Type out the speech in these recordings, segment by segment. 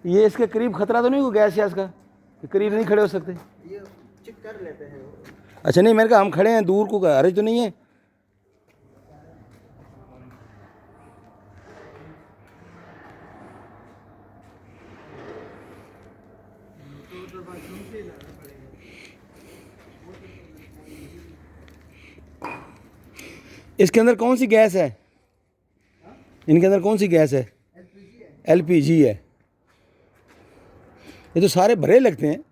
ये इसके करीब खतरा तो नहीं हो गैस या इसका, करीब नहीं खड़े हो सकते? ये चेक कर लेते हैं। अच्छा नहीं, मैंने कहा हम खड़े हैं दूर को, अरे तो नहीं है। इसके अंदर कौन सी गैस है? इनके अंदर कौन सी गैस है? एलपीजी है। ये तो सारे भरे लगते हैं।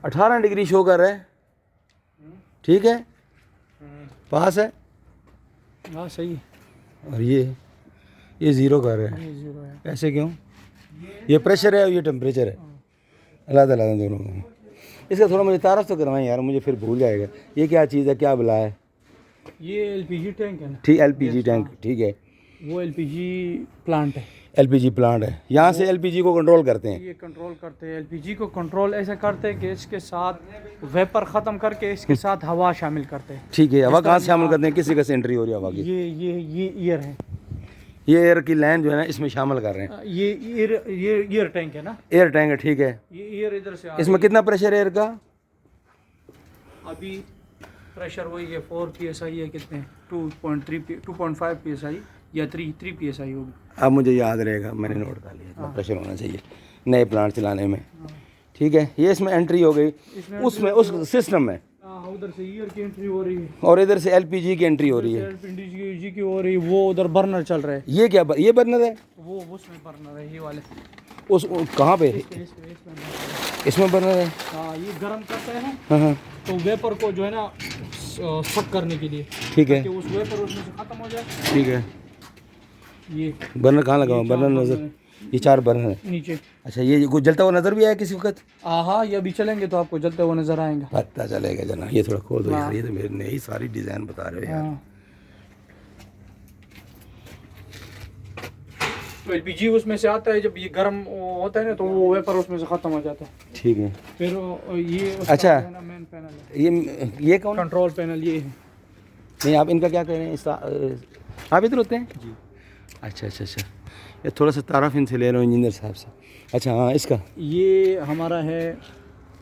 अठारह डिग्री शो कर रहा है, ठीक है, पास है। हाँ सही। और ये ज़ीरो कर रहा है, ऐसे क्यों? ये प्रेशर है और ये टेम्परेचर है, अलग अलग दोनों का। इसका थोड़ा मुझे तारफ़ तो करवाएं यार, मुझे फिर भूल जाएगा। ये क्या चीज़ है, क्या बुला है? ये एलपीजी टैंक है ना? ठीक, एलपीजी टैंक, ठीक है। वो एलपीजी प्लांट है। एलपीजी प्लांट है, यहाँ से एलपीजी को कंट्रोल करते हैं। ये कंट्रोल करते हैं, एलपीजी को कंट्रोल ऐसा करते हैं कि इसके साथ वेपर ख़त्म करके इसके साथ हवा शामिल करते हैं। ठीक है, हवा कहाँ से शामिल करते हैं? किसी का से एंट्री हो रही है हवा की? ये ईयर है, ये एयर की लाइन जो है ना इसमें शामिल कर रहे हैं। ये ईयर टैंक है ना? एयर टैंक है, ठीक है। ये ईयर इधर से इसमें कितना प्रेशर है एयर का? अभी प्रेशर वही है 4 psi है, कितने 2.5 psi या 3 psi होगी। अब मुझे याद रहेगा, मैंने नोट कर लिया, इतना प्रेशर होना चाहिए नए प्लांट चलाने में। ठीक है, ये इसमें एंट्री हो गई, उसमें उस सिस्टम में। उधर से ईयर की एंट्री हो रही है और इधर से एलपीजी की एंट्री हो रही है। एलपीजी की हो रही है, वो उधर बर्नर चल रहा है। ये क्या ये बर्नर है? वो उसमें बर्नर है, ये वाले उस कहाँ पे? इसमें बर्नर है। हाँ, ये गर्म करता है ना, हाँ हाँ, तो वेपर को जो है ना सक करने के लिए, ठीक है, कि उस वेपर उसमें से खत्म हो जाए। ठीक है। ये बर्नर कहाँ लगा हुआ? बर्नर नज़र, ये 4 बर्नर है नीचे। अच्छा, ये कुछ जलता हुआ नज़र भी आया किसी वक्त? हाँ, ये अभी चलेंगे तो आपको जलते हुए नजर आएंगे। पता चलेगा जना। ये थोड़ा खोल दो यार, ये तो मेरे नई सारी डिज़ाइन बता रहे हो यार। तो एलपीजी उसमें से आता है, जब ये गर्म होता है ना तो वो वेपर उसमें से खत्म हो जाता है। ठीक है, फिर ये अच्छा, मेन पैनल है, ये कौन? कंट्रोल पैनल ये है। नहीं, आप इनका क्या कह रहे हैं? आप इधर होते हैं जी? अच्छा अच्छा अच्छा, ये थोड़ा सा तारफ़ इनसे ले रहा हूँ इंजीनियर साहब से। अच्छा हाँ, इसका ये हमारा है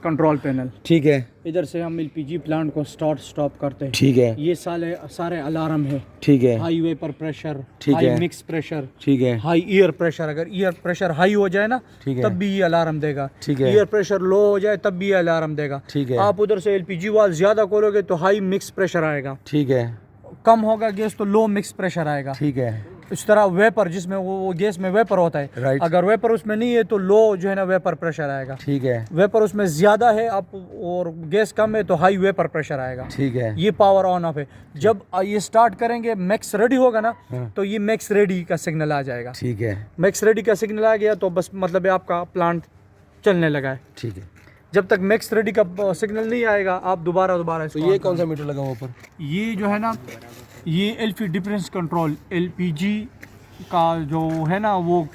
कंट्रोल पैनल, ठीक है। इधर से हम एलपीजी प्लांट को स्टार्ट स्टॉप करते हैं, ठीक है। ये सारे अलार्म है, ठीक है। हाई वेपर प्रेशर, ठीक हाई है। मिक्स प्रेशर, ठीक है। High year pressure. अगर ईयर प्रेशर हाई हो जाए ना, ठीक है, तब भी ये अलार्म देगा। ठीक है। ईयर प्रेशर लो हो जाए तब भी ये अलार्म देगा। ठीक है। आप उधर से एलपीजी वाल ज़्यादा खोलोगे तो हाई मिक्स प्रेशर आएगा, ठीक है। कम होगा गैस तो लो मिक्स प्रेशर आएगा। ठीक है। इस तरह वेपर, जिसमें वो गैस में वेपर होता है, राइट। अगर वेपर उसमें नहीं है तो लो जो है ना वेपर प्रेशर आएगा। ठीक है। वेपर उसमें ज़्यादा है आप और गैस कम है तो हाई वेपर प्रेशर आएगा। ठीक है। ये पावर ऑन ऑफ है। जब ये स्टार्ट करेंगे, मैक्स रेडी होगा ना, तो ये मैक्स रेडी का सिग्नल आ जाएगा। ठीक है। मैक्स रेडी का सिग्नल आ गया तो बस मतलब है आपका प्लांट चलने लगा है। ठीक है। जब तक मैक्स रेडी का सिग्नल नहीं आएगा आप दोबारा तो ये कौन सा मीटर लगा हुआ ऊपर? ये जो है ना, ये एलपी डिफरेंस कंट्रोल, एलपीजी का जो है ना, वो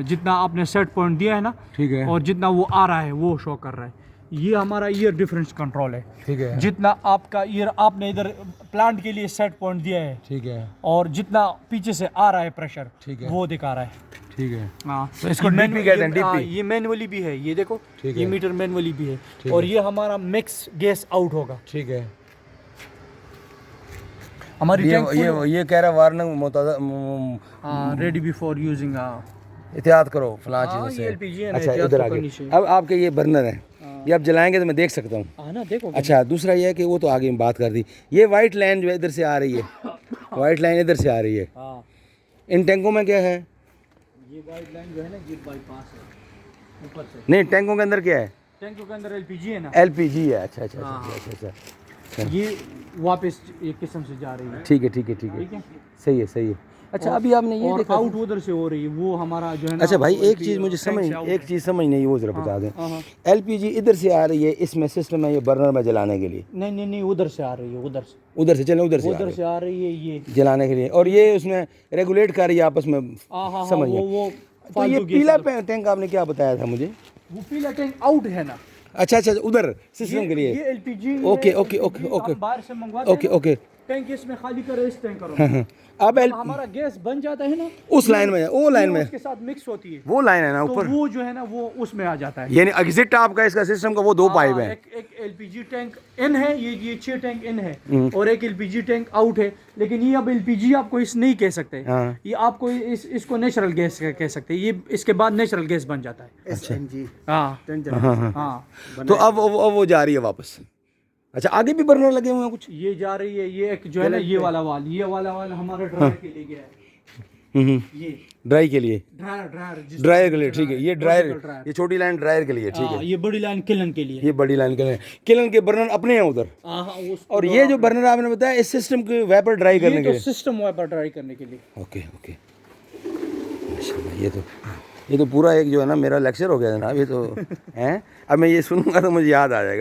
जितना आपने सेट पॉइंट दिया है ना, ठीक है, और जितना वो आ रहा है वो शो कर रहा है। ये हमारा ईयर डिफरेंस कंट्रोल है। ठीक है। जितना आपका ईयर आपने इधर प्लांट के लिए सेट पॉइंट दिया है, ठीक है, और जितना पीछे से आ रहा है प्रेशर, ठीक है, वो दिखा रहा है। ठीक है। हाँ, तो इसको डीपी कहते हैं, डीपी। ये मैनुअली भी है, ये देखो, ठीक ये है। मीटर मैनुअली भी है। ठीक और है। ये हमारा मिक्स गैस आउट होगा। ठीक है। हमारी टैंक ये कह रहा वार्निंग मुतादा रेडी बिफोर यूजिंग। एहतियात करो फलां चीज़ों ये से। एलपीजी है ना, अच्छा, एहतियात इधर तो आगे करनी चाहिए। अब आपके ये बर्नर है, ये आप जलाएंगे तो मैं देख सकता हूँ। हाँ ना, देखो। अच्छा, दूसरा ये है कि वो तो आगे बात कर दी, ये वाइट लाइन जो है इधर से आ रही है, वाइट लाइन इधर से आ रही है। हाँ, इन टैंकों में क्या है? ये वाइट लाइन जो है ना, ये बाईपास है ऊपर से। नहीं, टैंकों के अंदर क्या है? टैंकों के अंदर एलपीजी है ना, एलपीजी है। अच्छा अच्छा अच्छा अच्छा अच्छा। ये वापस एक किस्म से जा रही है। ठीक है, ठीक है, ठीक है, ठीक है, सही है, सही है। अच्छा अभी आपने ये और देखा, आउट उधर से हो रही है, वो हमारा जो है ना। अच्छा भाई वो एक LP चीज़ मुझे समझ, टैंक से out एक चीज़ समझ नहीं, वो ज़रा बता दें। हाँ। एलपीजी इधर से आ रही है, इसमें सिस्टम है ये बर्नर में जलाने के लिए, नहीं, उधर से आ रही है, उधर से उधर से चलें, उधर से आ उधर रही से आ रही है ये। है जलाने के लिए, और ये उसमें रेगुलेट कर रही है आपस में। हाँ, समझ गया। वो तो ये फालतू गैस पीला टैंक आपने क्या बताया था मुझे? वो पीला टैंक आउट है ना, अच्छा अच्छा, उधर सिस्टम के लिए। ये LPG. Okay okay okay okay बाहर से मंगवाते ओके हैं ना, ओके। टैंक इसमें खाली करो, इस टैंक करो। अब जब हमारा गैस बन जाता है ना, उस लाइन में, वो लाइन ये में, उसके साथ मिक्स होती है, वो लाइन है ना तो ऊपर, वो जो है ना वो उसमें आ जाता है। यानी एग्जिट आपका इसका सिस्टम का वो दो पाइप हैं। एक एलपीजी टैंक इन है, ये 6 टैंक इन है, और एक एलपीजी टैंक आउट है। लेकिन ये अब एलपीजी आपको इस नहीं कह सकते, हाँ। ये आपको इसको नेचुरल गैस कह सकते हैं। ये इसके बाद नेचुरल गैस बन जाता है। SNG हाँ हाँ। तो अब वो जा रही है वापस। अच्छा आगे भी बर्नर लगे हुए हैं कुछ? ये जा रही है, ये एक जो है ना ये वाला वाल हमारा ड्रायर के लिए गया है। ये ड्राई के लिए, ड्रायर ड्रायर के लिए, ठीक है। ये ड्रायर, ये छोटी लाइन ड्रायर के लिए, ठीक है। ये बड़ी लाइन किलन के लिए। ये बड़ी लाइन के लिए, किलन के बर्नर अपने हैं उधर। और ये जो बर्नर आपने बताया इस सिस्टम के वेपर ड्राई करने के लिए, सिस्टम वेपर ड्राई करने के लिए। Okay okay. माशाल्लाह, ये तो पूरा एक जो है ना मेरा लेक्चर हो गया जनाब, ये तो हैं। अब मैं ये सुनूंगा तो मुझे याद आ जाएगा।